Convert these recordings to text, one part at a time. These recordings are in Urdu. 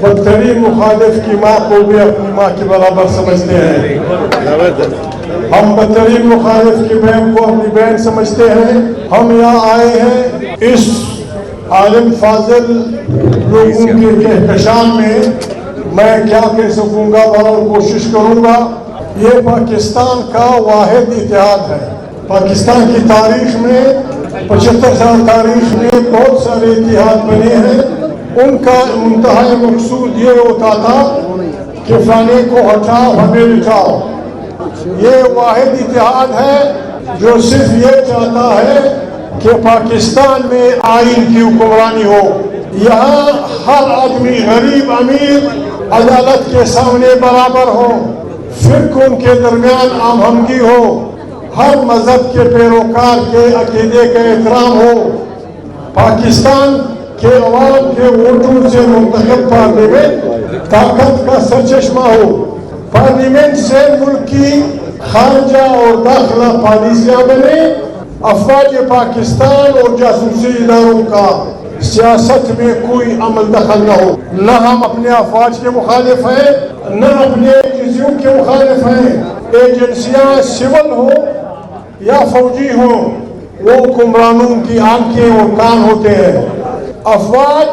بدترین مخالف کی ماں کو بھی اپنی ماں کے برابر سمجھتے ہیں. ہم بدترین مخالف کی بہن کو اپنی بہن سمجھتے ہیں. ہم یہاں آئے ہیں اس عالم فاضل لوگوں کے کہکشان میں کیا کہہ سکوں گا اور کوشش کروں گا. یہ پاکستان کا واحد اتحاد ہے. پاکستان کی تاریخ میں 75 سال تاریخ میں بہت سارے اتحاد بنے ہیں. ان کا منتہی مقصود یہ ہوتا تھا کہ فلانے کو ہٹاؤ ہمیں بٹھاؤ. یہ واحد اتحاد ہے جو صرف یہ چاہتا ہے کہ پاکستان میں آئین کی حکمرانی ہو. یہاں ہر آدمی غریب امیر عدالت کے سامنے برابر ہو. فرقوں کے درمیان ہم-آہنگی ہو. ہر مذہب کے پیروکار کے عقیدے کا احترام ہو. پاکستان کہ عوام کے ووٹوں سے منتخب پارلیمنٹ طاقت کا سرچشمہ ہو. پارلیمنٹ سے ملک کی خارجہ اور داخلہ پالیسیاں بنے. افواج پاکستان اور جاسوسی اداروں کا سیاست میں کوئی عمل دخل نہ ہو. نہ ہم اپنے افواج کے مخالف ہیں نہ اپنے ایجنسیوں کے مخالف ہیں. ایجنسیاں سول ہو یا فوجی ہوں وہ حکمرانوں کی آنکھیں اور کان ہوتے ہیں. افواج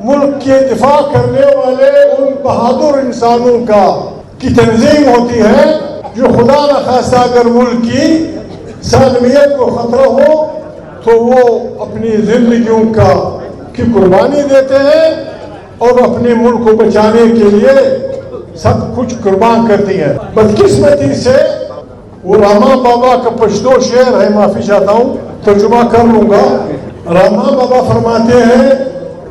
ملک کے دفاع کرنے والے ان بہادر انسانوں کی تنظیم ہوتی ہے جو خدا نخواستہ اگر ملک کی سالمیت کو خطرہ ہو تو وہ اپنی زندگیوں کی قربانی دیتے ہیں اور اپنے ملک کو بچانے کے لیے سب کچھ قربان کرتی ہیں. بدقسمتی سے وہ راما بابا کا پشتو شعر ہے, معافی چاہتا ہوں, ترجمہ کر لوں گا. راما بابا فرماتے ہیں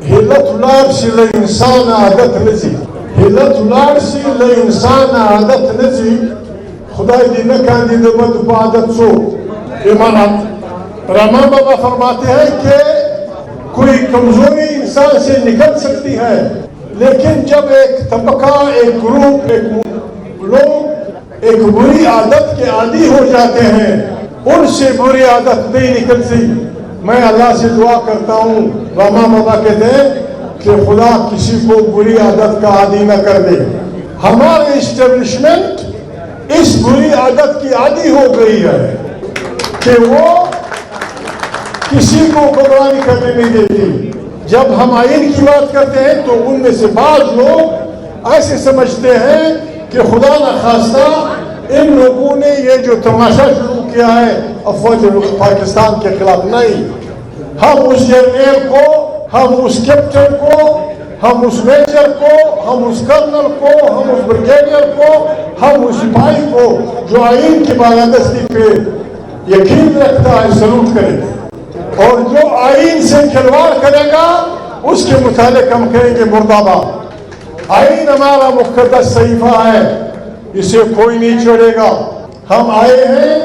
ہلت لار سی لانسان عادت نزی, ہلت لار سی لانسان عادت نزی, خدای دی نکاندی دبد عادت سو. ایمانات راما بابا فرماتے ہیں کہ کوئی کمزوری انسان سے نکل سکتی ہے لیکن جب ایک طبقہ, ایک گروپ, ایک لوگ ایک بری عادت کے عادی ہو جاتے ہیں ان سے بری عادت نہیں نکلتی. میں اللہ سے دعا کرتا ہوں, راما بابا کہتے ہیں کہ خدا کسی کو بری عادت کا عادی نہ کر دے. ہمارے اسٹیبلشمنٹ اس بری عادت کی عادی ہو گئی ہے کہ وہ کسی کو قربانی کرنے نہیں دیتی. جب ہم آئین کی بات کرتے ہیں تو ان میں سے بعض لوگ ایسے سمجھتے ہیں کہ خدا نخواستہ ان لوگوں نے یہ جو تماشا شروع کیا ہے افواج پاکستان کے خلاف. نہیں, ہم اس جرنیل کو, ہم اس کیپٹن کو, ہم اس میجر کو, ہم اس کرنل کو, ہم اس بریگیڈیئر کو, ہم اس سپاہی کو جو آئین کی بالادستی پہ یقین رکھتا ہے سلوٹ کریں گے. اور جو آئین سے کھلواڑ کرے گا اس کے متعلق ہم کہیں گے مرد آباد. آئین ہمارا مقدس صحیفہ ہے, اسے کوئی نہیں چھوڑے گا. ہم آئے ہیں,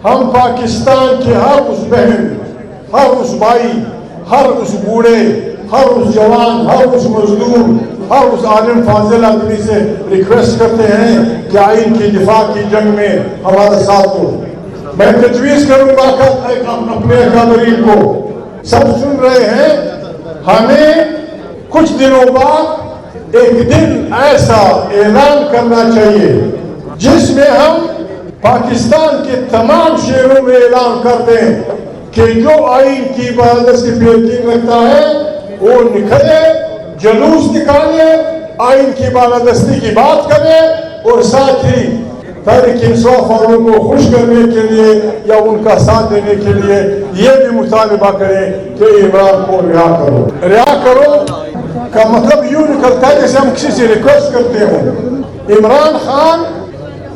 ہم پاکستان کے ہر اس بہن, ہر اس بھائی, ہر اس بوڑھے, ہر اس جوان, ہر اس مزدور, ہر اس عالم فاضل آدمی سے ریکویسٹ کرتے ہیں کہ آئین کی دفاع کی جنگ میں ہمارا ساتھ دو. میں تجویز کروں گا اپنے اکابرین کو, سب سن رہے ہیں, ہمیں کچھ دنوں بعد ایک دن ایسا اعلان کرنا چاہیے جس میں ہم پاکستان کے تمام شہروں میں اعلان کر دیں کہ جو آئین کی بالادستی پہ یقین رکھتا ہے وہ نکلے, جلوس نکالے, آئین کی بالادستی کی بات کرے اور ساتھ ہی تحریک انصاف والوں کو خوش کرنے کے لیے یا ان کا ساتھ دینے کے لیے یہ بھی مطالبہ کریں کہ عمران کو رہا کرو. رہا کرو کا مطلب یوں نکلتا ہے جیسے ہم کسی سے ریکویسٹ کرتے ہوں. عمران خان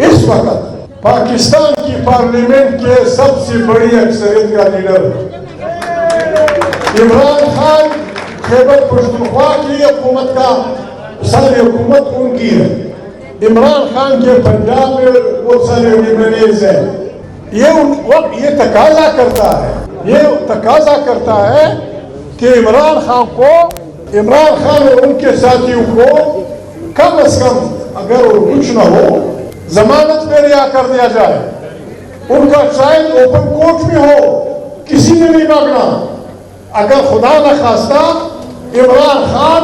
اس وقت پاکستان کی پارلیمنٹ کے سب سے بڑی اکثریت کا لیڈر ہے. عمران خان خیبر پختونخوا کی حکومت کا ساری حکومت ان کی ہے. عمران خان کے پنجاب میں بہت سارے ایمپلائیز ہیں. یہ تقاضا کرتا ہے کہ عمران خان اور ان کے ساتھیوں کو کم از کم اگر کچھ نہ ہو ضمانت پہ رہا کر دیا جائے. ان کا ٹرائل اوپن کورٹ میں ہو, کسی نے نہیں مانگنا. اگر خدا نخواستہ عمران خان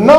9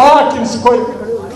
8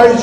IG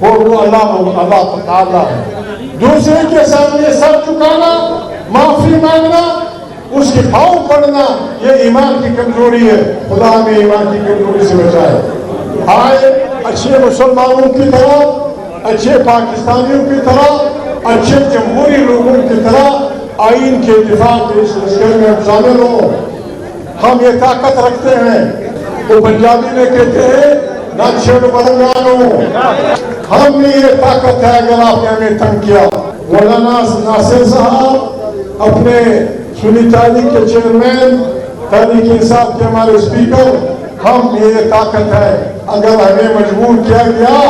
اور وہ اللہ تعالیٰ ہے. دوسرے کے سامنے سر چکانا, معافی مانگنا, اس کے پاؤں پڑنا, یہ ایمان کی کمزوری ہے. خدا ہمیں ایمان کی کمزوری سے بچائے. آئے اچھے مسلمانوں کی طرح, اچھے پاکستانیوں کی طرح, اچھے جمہوری لوگوں کی طرح آئین کے دفاع کے اس لشکر میں ہم شامل ہوں. ہم یہ طاقت رکھتے ہیں. وہ پنجابی میں کہتے ہیں نقشل برنگانو, ہم میں یہ طاقت ہے اگر آپ نے ہمیں تنگ کیا. مولانا ناصر صاحب اپنے سنی تحریک کے چیئرمین, تحریک انصاف کے ہمارے اسپیکر, ہم میں یہ طاقت ہے اگر ہمیں مجبور کیا گیا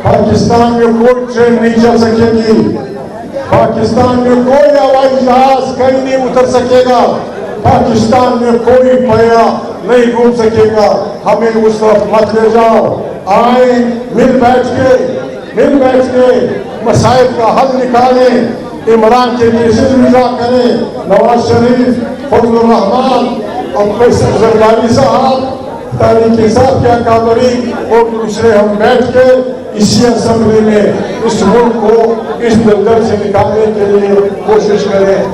پاکستان میں کوئی ٹرین نہیں چل سکے گی, پاکستان میں کوئی ہوائی جہاز کہیں نہیں اتر سکے گا, پاکستان میں کوئی پیا نہیں گھوم سکے گا. ہمیں اس طرف مت لے جاؤ. آئیں مل بیٹھ کے مسائل کا حل نکالیں. عمران کے لیے رضا کریں, نواز شریف, فضل الرحمان اور فیصل زرداری صاحب, تحریک انصاف کے اکابرین اور دوسرے ہم بیٹھ کے اسی اسمبلی میں اس ملک کو اس دلدل سے نکالنے کے لیے کوشش کریں.